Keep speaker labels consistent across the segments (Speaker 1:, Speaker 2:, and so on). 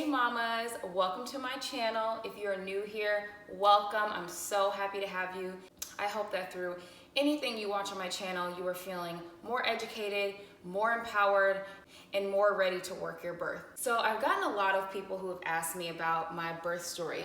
Speaker 1: Hey mamas, welcome to my channel. If you're new here, welcome. I'm so happy to have you. I hope that through anything you watch on my channel, you are feeling more educated, more empowered, and more ready to work your birth. So I've gotten a lot of people who have asked me about my birth story.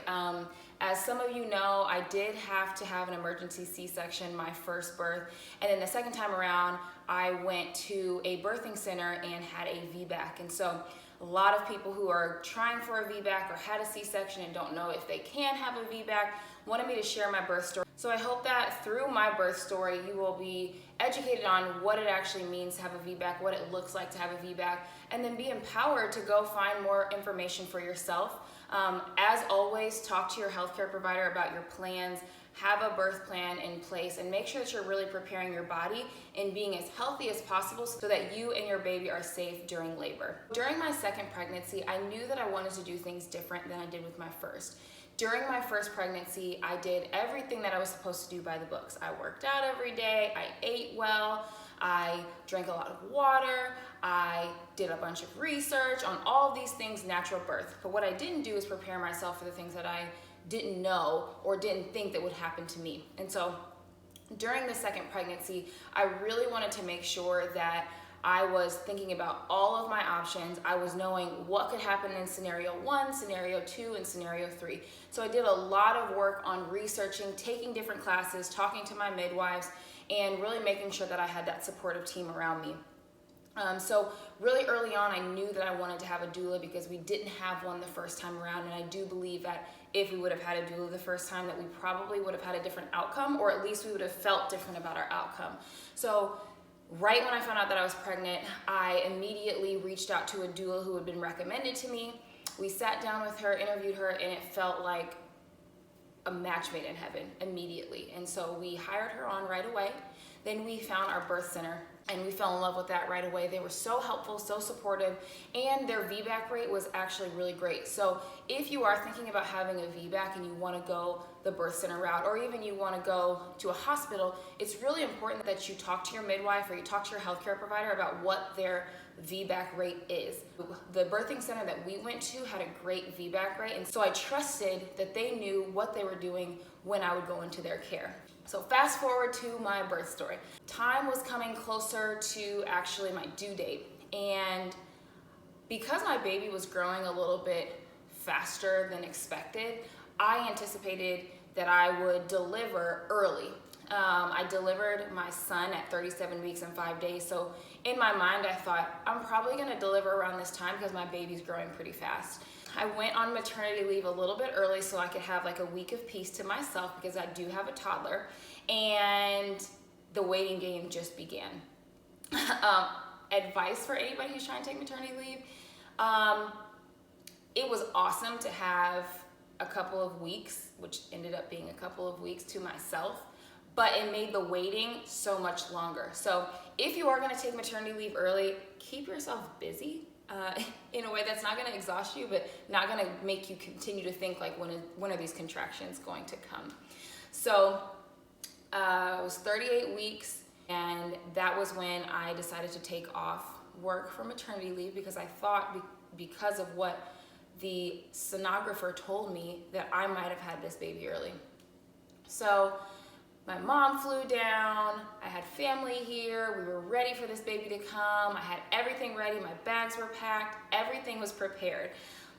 Speaker 1: As some of you know, I did have to have an emergency C-section my first birth, and then the second time around, I went to a birthing center and had a Vbac. And so a lot of people who are trying for a Vbac or had a C-section and don't know if they can have a Vbac wanted me to share my birth story. So I hope that through my birth story, you will be educated on what it actually means to have a Vbac, what it looks like to have a Vbac, and then be empowered to go find more information for yourself. As always, talk to your healthcare provider about your plans, have a birth plan in place, and make sure that you're really preparing your body and being as healthy as possible so that you and your baby are safe during labor. During my second pregnancy, I knew that I wanted to do things different than I did with my first. During my first pregnancy, I did everything that I was supposed to do by the books. I worked out every day, I ate well, I drank a lot of water, I did a bunch of research on all of these things, natural birth. But what I didn't do is prepare myself for the things that I didn't know or didn't think that would happen to me. And so during the second pregnancy, I really wanted to make sure that I was thinking about all of my options. I was knowing what could happen in scenario 1, scenario 2, and scenario 3. So I did a lot of work on researching, taking different classes, talking to my midwives, and really making sure that I had that supportive team around me. So really early on, I knew that I wanted to have a doula because we didn't have one the first time around, and I do believe that if we would have had a doula the first time, that we probably would have had a different outcome, or at least we would have felt different about our outcome. So right when I found out that I was pregnant, I immediately reached out to a doula who had been recommended to me. We sat down with her, interviewed her, and it felt like a match made in heaven immediately. And so we hired her on right away. Then we found our birth center and we fell in love with that right away. They were so helpful, so supportive, and their Vbac rate was actually really great. So if you are thinking about having a Vbac and you want to go the birth center route, or even you want to go to a hospital, it's really important that you talk to your midwife or you talk to your healthcare provider about what their Vbac rate is. The birthing center that we went to had a great Vbac rate, and so I trusted that they knew what they were doing when I would go into their care. So fast forward to my birth story. Time was coming closer to actually my due date, and because my baby was growing a little bit faster than expected, I anticipated that I would deliver early. I delivered my son at 37 weeks and 5 days, so in my mind I thought I'm probably going to deliver around this time because my baby's growing pretty fast. I went on maternity leave a little bit early so I could have like a week of peace to myself because I do have a toddler, and the waiting game just began. Advice for anybody who's trying to take maternity leave, it was awesome to have a couple of weeks, which ended up being a couple of weeks to myself, but it made the waiting so much longer. So if you are going to take maternity leave early, keep yourself busy in a way that's not going to exhaust you, but not going to make you continue to think like, when are these contractions going to come? So it was 38 weeks, and that was when I decided to take off work for maternity leave because I thought because of what the sonographer told me that I might have had this baby early. So my mom flew down, I had family here, we were ready for this baby to come, I had everything ready, my bags were packed, everything was prepared,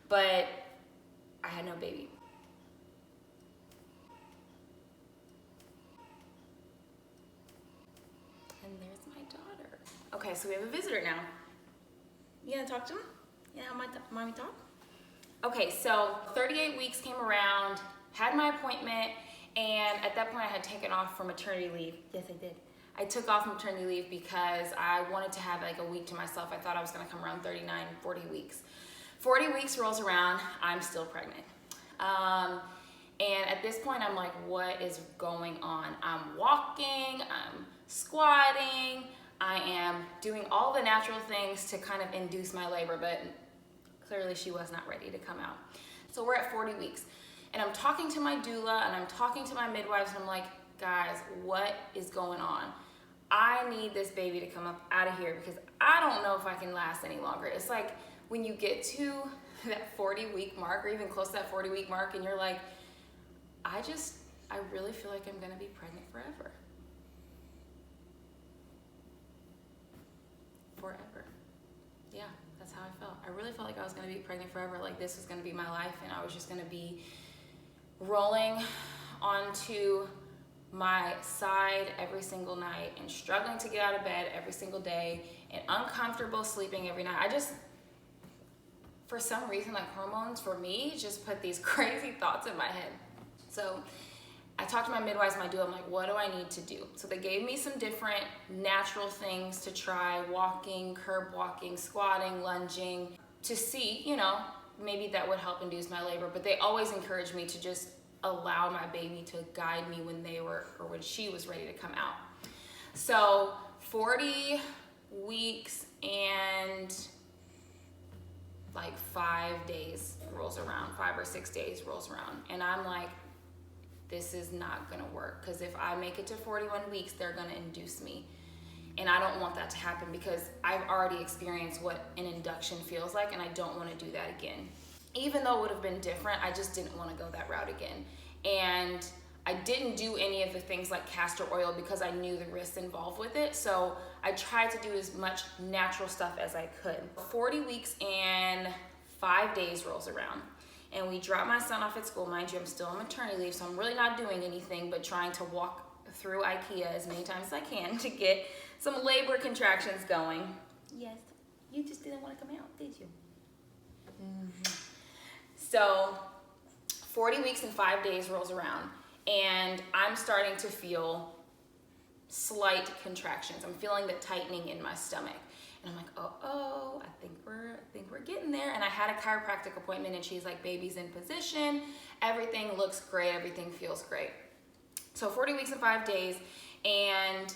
Speaker 1: but I had no baby. And there's my daughter. Okay, so we have a visitor now. You gonna talk to him? Yeah, mommy talk? Okay, so 38 weeks came around, had my appointment, and at that point I had taken off for maternity leave. Yes, I did. I took off maternity leave because I wanted to have like a week to myself. I thought I was gonna come around 39, 40 weeks. 40 weeks rolls around, I'm still pregnant. And at this point I'm like, what is going on? I'm walking, I'm squatting, I am doing all the natural things to kind of induce my labor, but clearly she was not ready to come out. So we're at 40 weeks. And I'm talking to my doula and I'm talking to my midwives, and I'm like, guys, what is going on? I need this baby to come up out of here because I don't know if I can last any longer. It's like when you get to that 40-week mark or even close to that 40-week mark, and you're like, I really feel like I'm gonna be pregnant forever. Forever. Yeah, that's how I felt. I really felt like I was gonna be pregnant forever, like this was gonna be my life, and I was just gonna be rolling onto my side every single night and struggling to get out of bed every single day and uncomfortable sleeping every night. For some reason, like hormones for me just put these crazy thoughts in my head. So I talked to my midwives, my doula, I'm like, what do I need to do? So they gave me some different natural things to try, walking, curb walking, squatting, lunging, to see, you know, maybe that would help induce my labor. But they always encouraged me to just allow my baby to guide me when when she was ready to come out. So 40 weeks and like 5 days rolls around, 5 or 6 days rolls around. And I'm like, this is not gonna work, because if I make it to 41 weeks, they're gonna induce me. And I don't want that to happen, because I've already experienced what an induction feels like, and I don't wanna do that again. Even though it would have been different, I just didn't wanna go that route again. And I didn't do any of the things like castor oil because I knew the risks involved with it. So I tried to do as much natural stuff as I could. 40 weeks and 5 days rolls around, and we drop my son off at school. Mind you, I'm still on maternity leave, so I'm really not doing anything but trying to walk through IKEA as many times as I can to get some labor contractions going. Yes, you just didn't want to come out, did you? Mm-hmm. So 40 weeks and 5 days rolls around, and I'm starting to feel slight contractions. I'm feeling the tightening in my stomach. And I'm like, I think we're getting there. And I had a chiropractic appointment, and she's like, baby's in position. Everything looks great. Everything feels great. So 40 weeks and 5 days. And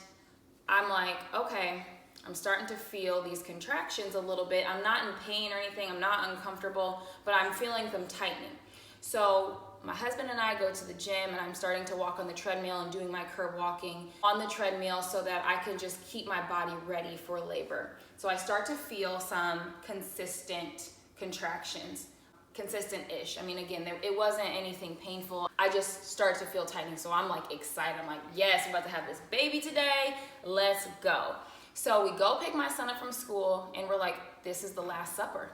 Speaker 1: I'm like, okay, I'm starting to feel these contractions a little bit. I'm not in pain or anything. I'm not uncomfortable, but I'm feeling them tightening. So my husband and I go to the gym, and I'm starting to walk on the treadmill and doing my curb walking on the treadmill so that I can just keep my body ready for labor. So I start to feel some consistent contractions, consistent-ish. I mean, again, it wasn't anything painful. I just started to feel tightening. So I'm like excited. I'm like, yes, I'm about to have this baby today. Let's go. So we go pick my son up from school, and we're like, this is the last supper.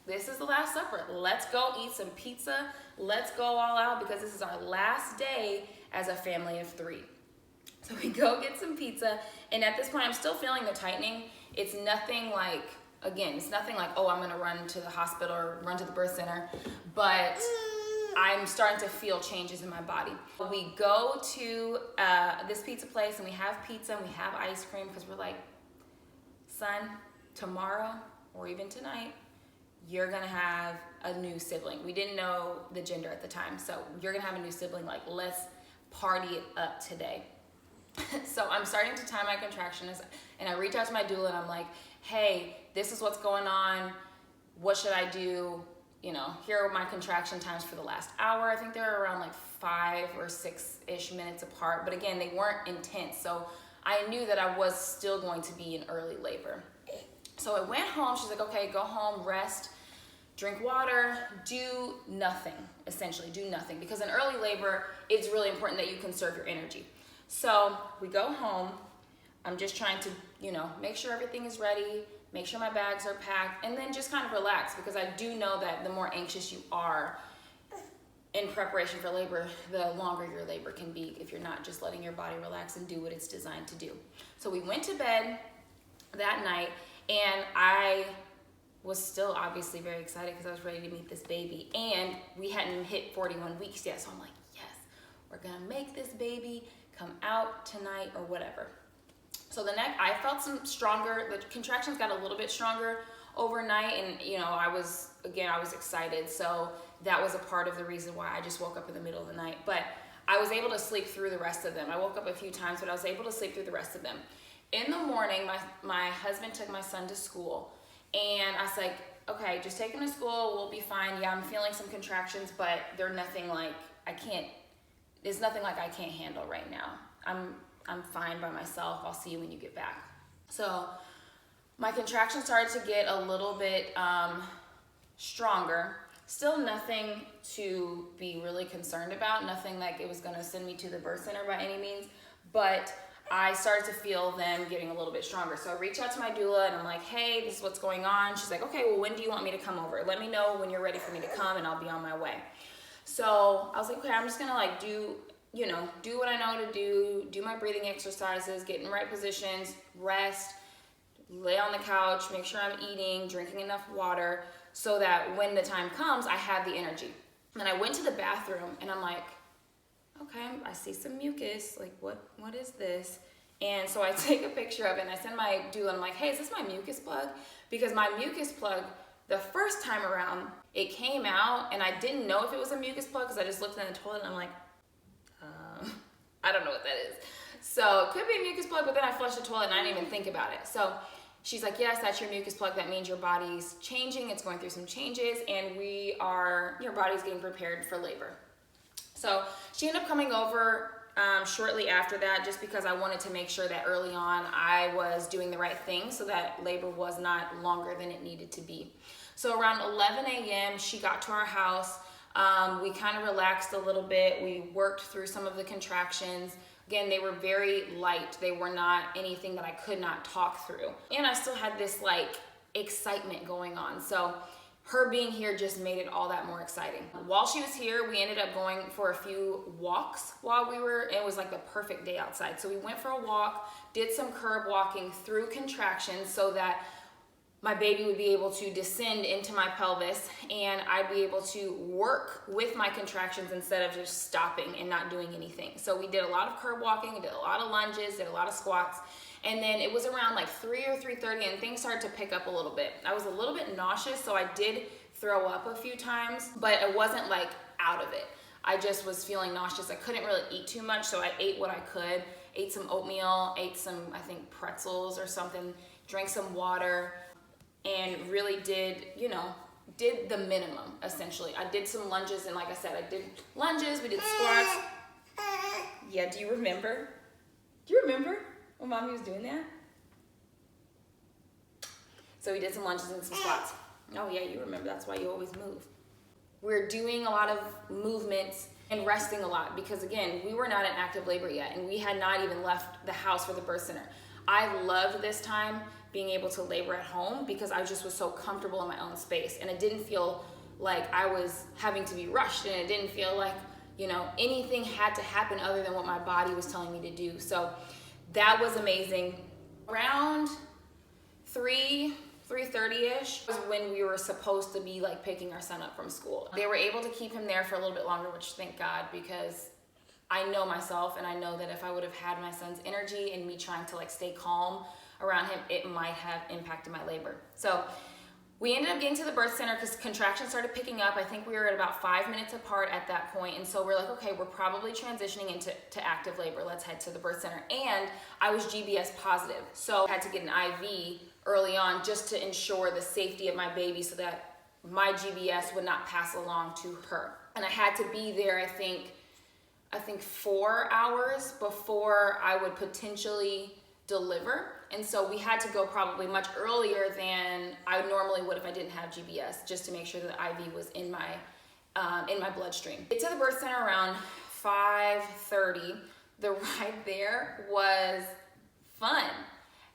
Speaker 1: This is the last supper. Let's go eat some pizza. Let's go all out, because this is our last day as a family of 3. So we go get some pizza, and at this point I'm still feeling the tightening. It's nothing like, oh, I'm gonna run to the hospital or run to the birth center, but I'm starting to feel changes in my body. We go to this pizza place, and we have pizza and we have ice cream, because we're like, son, tomorrow or even tonight, you're gonna have a new sibling. We didn't know the gender at the time, so you're gonna have a new sibling. Like, let's party it up today. So I'm starting to time my contractions, and I reach out to my doula, and I'm like, hey, this is what's going on. What should I do? You know, here are my contraction times for the last hour. I think they were around like 5 or 6-ish minutes apart, but again, they weren't intense. So I knew that I was still going to be in early labor. So I went home. She's like, okay, go home, rest, drink water, do nothing, essentially, do nothing. Because in early labor, it's really important that you conserve your energy. So we go home. I'm just trying to, make sure everything is ready, make sure my bags are packed, and then just kind of relax, because I do know that the more anxious you are in preparation for labor, the longer your labor can be if you're not just letting your body relax and do what it's designed to do. So we went to bed that night, and I was still obviously very excited because I was ready to meet this baby, and we hadn't hit 41 weeks yet. So I'm like, yes, we're gonna make this baby come out tonight or whatever. So I felt some stronger, the contractions got a little bit stronger overnight, and I was excited. So that was a part of the reason why I just woke up in the middle of the night. But I was able to sleep through the rest of them. I woke up a few times, but I was able to sleep through the rest of them. In the morning, my husband took my son to school, and I was like, okay, just take him to school, we'll be fine. Yeah, I'm feeling some contractions, but they're nothing like there's nothing like I can't handle right now. I'm fine by myself. I'll see you when you get back. So my contractions started to get a little bit stronger. Still nothing to be really concerned about, nothing like it was gonna send me to the birth center by any means, but I started to feel them getting a little bit stronger. So I reached out to my doula and I'm like, hey, this is what's going on. She's like, okay, well, when do you want me to come over? Let me know when you're ready for me to come and I'll be on my way. So I was like, okay, I'm just gonna like do what I know to do my breathing exercises, get in the right positions, rest, lay on the couch, make sure I'm eating, drinking enough water, so that when the time comes, I have the energy. And I went to the bathroom and I'm like, okay, I see some mucus, like what is this? And so I take a picture of it and I send my doula and I'm like, hey, is this my mucus plug? Because my mucus plug, the first time around, it came out and I didn't know if it was a mucus plug because I just looked in the toilet and I'm like, I don't know what that is. So it could be a mucus plug, but then I flushed the toilet and I didn't even think about it. So she's like, yes, that's your mucus plug. That means your body's changing. It's going through some changes and your body's getting prepared for labor. So she ended up coming over shortly after that, just because I wanted to make sure that early on I was doing the right thing so that labor was not longer than it needed to be. So around 11 a.m. she got to our house. We kind of relaxed a little bit. We worked through some of the contractions. Again, they were very light. They were not anything that I could not talk through. And I still had this like excitement going on. So her being here just made it all that more exciting. While she was here, we ended up going for a few walks it was like the perfect day outside. So we went for a walk, did some curb walking through contractions so that my baby would be able to descend into my pelvis and I'd be able to work with my contractions instead of just stopping and not doing anything. So we did a lot of curb walking, did a lot of lunges, did a lot of squats. And then it was around like 3 or 3:30 and things started to pick up a little bit. I was a little bit nauseous, so I did throw up a few times, but it wasn't like out of it. I just was feeling nauseous. I couldn't really eat too much, so I ate what I could. Ate some oatmeal, ate some, I think, pretzels or something, drank some water, and really did the minimum, essentially. I did some lunges, and like I said, I did lunges, we did squats. Yeah, do you remember? When Mommy was doing that? So we did some lunges and some squats. Oh yeah, you remember, that's why you always move. We're doing a lot of movements and resting a lot because again, we were not in active labor yet and we had not even left the house for the birth center. I loved this time being able to labor at home because I just was so comfortable in my own space and it didn't feel like I was having to be rushed and it didn't feel like, anything had to happen other than what my body was telling me to do. So that was amazing. Around 3:30ish was when we were supposed to be like picking our son up from school. They were able to keep him there for a little bit longer, which thank God, because I know myself and I know that if I would have had my son's energy and me trying to like stay calm around him, it might have impacted my labor. So we ended up getting to the birth center because contractions started picking up. I think we were at about 5 minutes apart at that point. And so we're like, okay, we're probably transitioning into active labor. Let's head to the birth center. And I was GBS positive. So I had to get an IV early on just to ensure the safety of my baby so that my GBS would not pass along to her. And I had to be there, I think 4 hours before I would potentially deliver. And so we had to go probably much earlier than I normally would if I didn't have GBS, just to make sure that the IV was in my bloodstream. Get to the birth center around 5:30. The ride there was fun.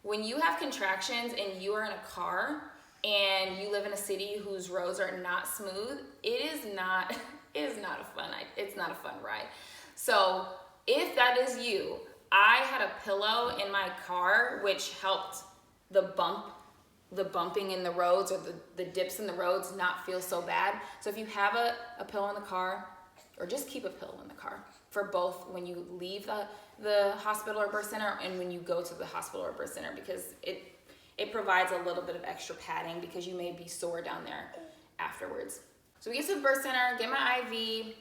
Speaker 1: When you have contractions and you are in a car and you live in a city whose roads are not smooth, it's not a fun ride. So if that is you, I had a pillow in my car, which helped the bumping in the roads or the dips in the roads not feel so bad. So if you have a pillow in the car, or just keep a pillow in the car for both when you leave the hospital or birth center and when you go to the hospital or birth center, because it provides a little bit of extra padding because you may be sore down there afterwards. So we get to the birth center, get my IV,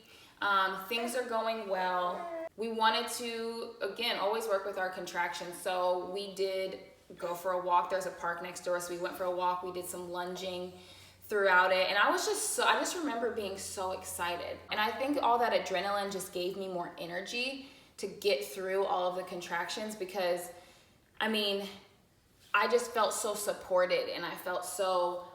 Speaker 1: things are going well. We wanted to, again, always work with our contractions. So we did go for a walk. There's a park next door. So we went for a walk. We did some lunging throughout it. And I just remember being so excited. And I think all that adrenaline just gave me more energy to get through all of the contractions because, I just felt so supported and I felt so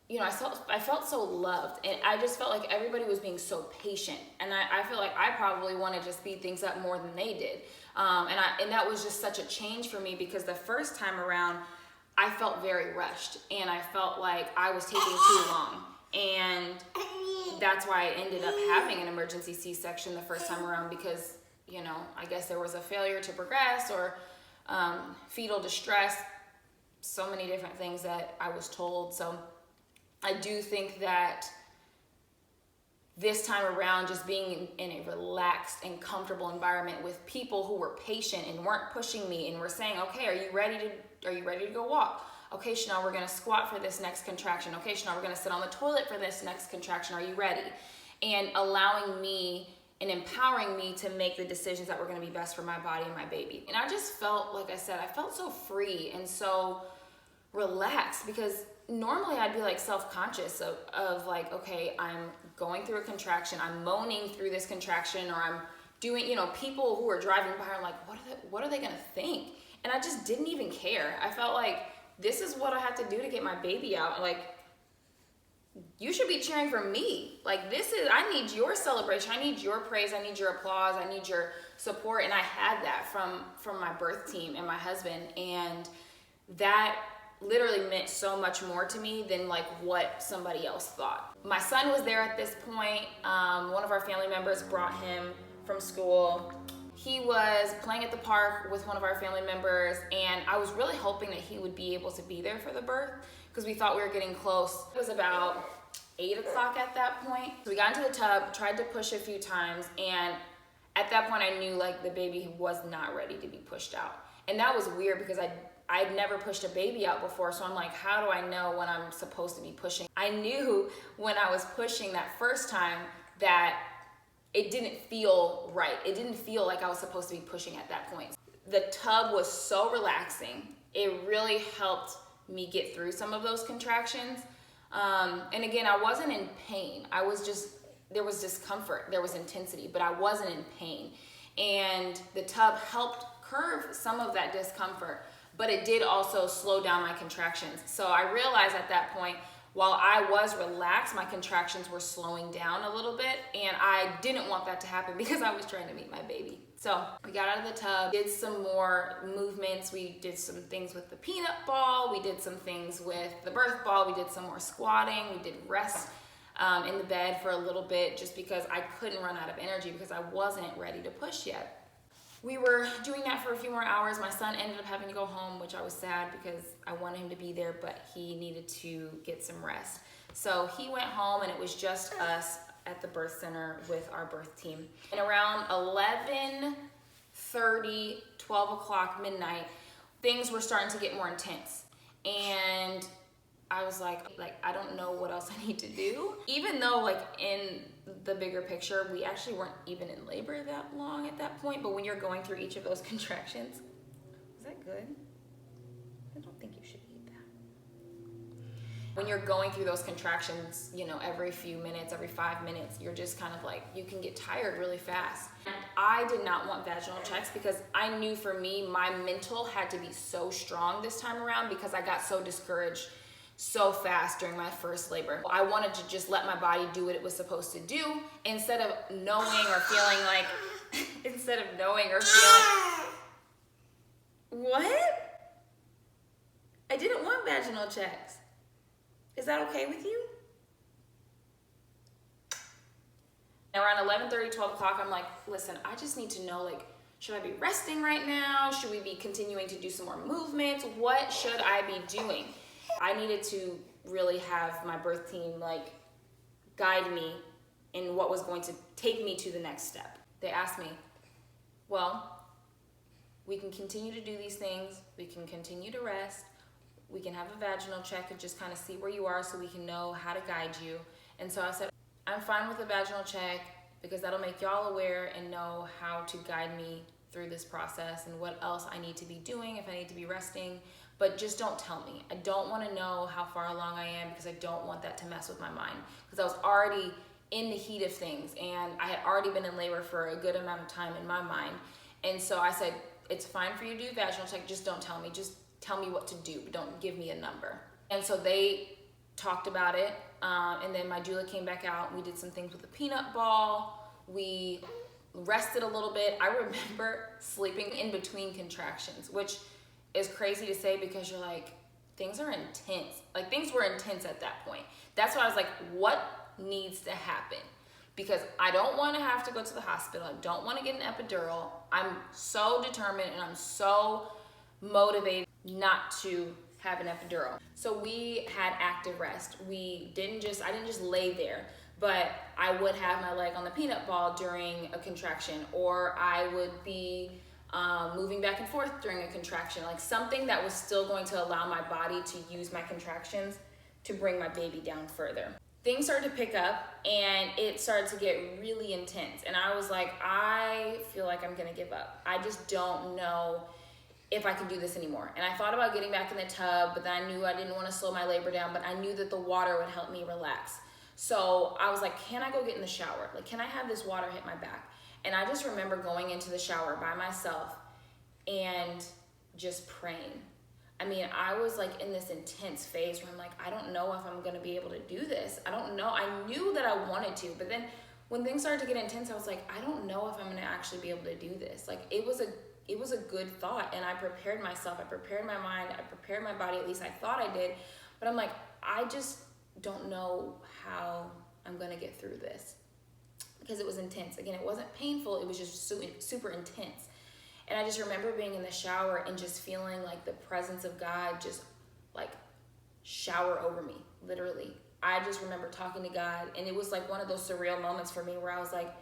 Speaker 1: you know, I felt so loved, and I just felt like everybody was being so patient, and I feel like I probably wanted to speed things up more than they did, and that was just such a change for me, because the first time around I felt very rushed, and I felt like I was taking too long, and that's why I ended up having an emergency C-section the first time around, because, you know, I guess there was a failure to progress, or fetal distress, so many different things that I was told. So I do think that this time around, just being in a relaxed and comfortable environment with people who were patient and weren't pushing me and were saying, okay, are you ready to go walk? Okay, Chanel, we're gonna squat for this next contraction. Okay, Chanel, we're gonna sit on the toilet for this next contraction. Are you ready? And allowing me and empowering me to make the decisions that were gonna be best for my body and my baby. And I just felt, like I said, I felt so free and so relaxed, because normally I'd be like self-conscious of like, okay, I'm going through a contraction, I'm moaning through this contraction, or I'm doing, you know, people who are driving by are like, what are they gonna think? And I just didn't even care. I felt like, this is what I have to do to get my baby out. Like, you should be cheering for me. Like, I need your celebration, I need your praise, I need your applause, I need your support. And I had that from my birth team and my husband, and that literally meant so much more to me than like what somebody else thought. My son was there at this point. One of our family members brought him from school. He was playing at the park with one of our family members, and I was really hoping that he would be able to be there for the birth, because we thought we were getting close. It was about 8 o'clock at that point. So we got into the tub, tried to push a few times, and at that point I knew like the baby was not ready to be pushed out. And that was weird, because I'd never pushed a baby out before, so I'm like, how do I know when I'm supposed to be pushing? I knew when I was pushing that first time that it didn't feel right. It didn't feel like I was supposed to be pushing at that point. The tub was so relaxing. It really helped me get through some of those contractions. And again, I wasn't in pain. There was discomfort, there was intensity, but I wasn't in pain. And the tub helped curb some of that discomfort, but it did also slow down my contractions. So I realized at that point, while I was relaxed, my contractions were slowing down a little bit, and I didn't want that to happen because I was trying to meet my baby. So we got out of the tub, did some more movements. We did some things with the peanut ball. We did some things with the birth ball. We did some more squatting. We did rest in the bed for a little bit, just because I couldn't run out of energy because I wasn't ready to push yet. We were doing that for a few more hours. My son ended up having to go home, which I was sad because I wanted him to be there, but he needed to get some rest. So he went home, and it was just us at the birth center with our birth team. And around 11:30, 12 o'clock, midnight, things were starting to get more intense. And I was like, I don't know what else I need to do. Even though like in the bigger picture, we actually weren't even in labor that long at that point, but when you're going through each of those contractions, is that good? I don't think you should eat that. When you're going through those contractions, you know, every few minutes, every 5 minutes, you're just kind of like, you can get tired really fast. And I did not want vaginal checks because I knew for me, my mental had to be so strong this time around because I got so discouraged so fast during my first labor. I wanted to just let my body do what it was supposed to do instead of knowing or feeling like, what? I didn't want vaginal checks. Is that okay with you? And around 11:30, 12 o'clock, I'm like, listen, I just need to know, like, should I be resting right now? Should we be continuing to do some more movements? What should I be doing? I needed to really have my birth team like guide me in what was going to take me to the next step. They asked me, well, we can continue to do these things. We can continue to rest. We can have a vaginal check and just kind of see where you are so we can know how to guide you. And so I said, I'm fine with a vaginal check because that'll make y'all aware and know how to guide me through this process and what else I need to be doing, if I need to be resting. But just don't tell me. I don't want to know how far along I am because I don't want that to mess with my mind. Because I was already in the heat of things and I had already been in labor for a good amount of time in my mind. And so I said, it's fine for you to do vaginal check, just don't tell me. Just tell me what to do, but don't give me a number. And so they talked about it, and then my doula came back out. We did some things with a peanut ball. We rested a little bit. I remember sleeping in between contractions, which is crazy to say because you're like, things are intense. Like, things were intense at that point. That's why I was like, what needs to happen? Because I don't want to have to go to the hospital. I don't want to get an epidural. I'm so determined and I'm so motivated not to have an epidural. So we had active rest. I didn't just lay there, but I would have my leg on the peanut ball during a contraction, or I would be moving back and forth during a contraction, like something that was still going to allow my body to use my contractions to bring my baby down further. Things started to pick up and it started to get really intense. And I was like, I feel like I'm gonna give up. I just don't know if I can do this anymore. And I thought about getting back in the tub, but then I knew I didn't want to slow my labor down, but I knew that the water would help me relax. So I was like, can I go get in the shower? Like, can I have this water hit my back? And I just remember going into the shower by myself and just praying. I mean, I was like in this intense phase where I'm like, I don't know if I'm gonna be able to do this. I don't know. I knew that I wanted to, but then when things started to get intense, I was like, I don't know if I'm gonna actually be able to do this. Like, it was a good thought, and I prepared myself. I prepared my mind. I prepared my body. At least I thought I did. But I'm like, I just don't know how I'm gonna get through this, because it was intense. Again, it wasn't painful. It was just super intense. And I just remember being in the shower and just feeling like the presence of God just like shower over me, literally. I just remember talking to God, and it was like one of those surreal moments for me where I was like,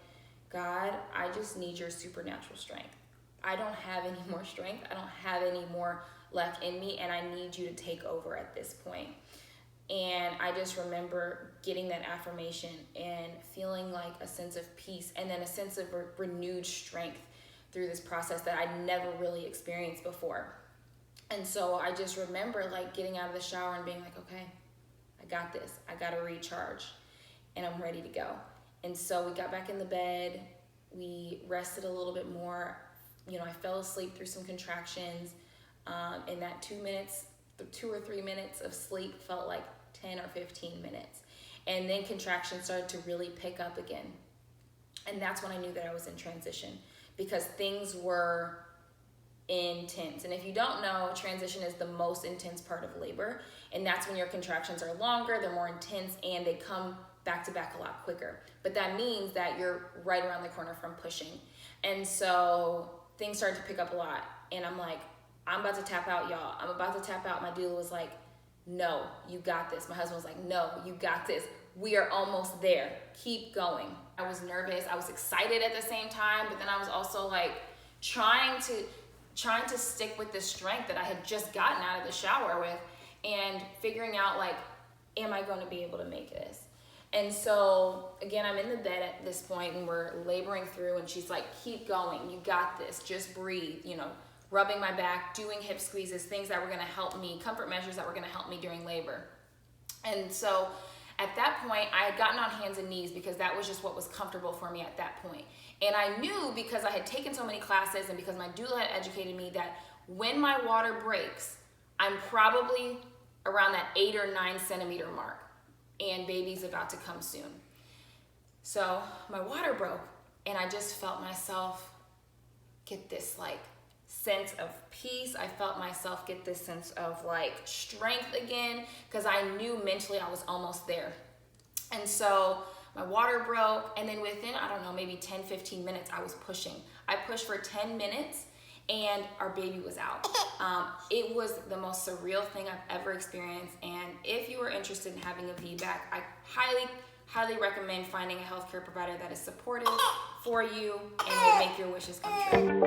Speaker 1: God, I just need your supernatural strength. I don't have any more strength. I don't have any more left in me, and I need you to take over at this point. And I just remember getting that affirmation and feeling like a sense of peace and then a sense of renewed strength through this process that I'd never really experienced before. And so I just remember like getting out of the shower and being like, okay, I got this. I got to recharge and I'm ready to go. And so we got back in the bed. We rested a little bit more. You know, I fell asleep through some contractions. And that 2 or 3 minutes of sleep felt like 10 or 15 minutes. And then contractions started to really pick up again. And that's when I knew that I was in transition, because things were intense. And if you don't know, transition is the most intense part of labor. And that's when your contractions are longer, they're more intense, and they come back to back a lot quicker. But that means that you're right around the corner from pushing. And so things started to pick up a lot. And I'm like, I'm about to tap out, y'all. I'm about to tap out. My doula was like, no, you got this. My husband was like, no, you got this. We are almost there. Keep going. I was nervous. I was excited at the same time, but then I was also like trying to stick with this strength that I had just gotten out of the shower with, and figuring out like, am I going to be able to make this? And so again, I'm in the bed at this point and we're laboring through, and she's like, keep going. You got this. Just breathe, you know, rubbing my back, doing hip squeezes, things that were going to help me, comfort measures that were going to help me during labor. And so at that point, I had gotten on hands and knees because that was just what was comfortable for me at that point. And I knew, because I had taken so many classes and because my doula had educated me, that when my water breaks, I'm probably around that 8 or 9 centimeter mark, and baby's about to come soon. So my water broke, and I just felt myself get this like sense of peace. I felt myself get this sense of like strength again, because I knew mentally I was almost there. And so my water broke, and then within, I don't know, maybe 10, 15 minutes, I was pushing. I pushed for 10 minutes and our baby was out. It was the most surreal thing I've ever experienced. And if you are interested in having a Vbac, I highly recommend finding a healthcare provider that is supportive for you and will make your wishes come true.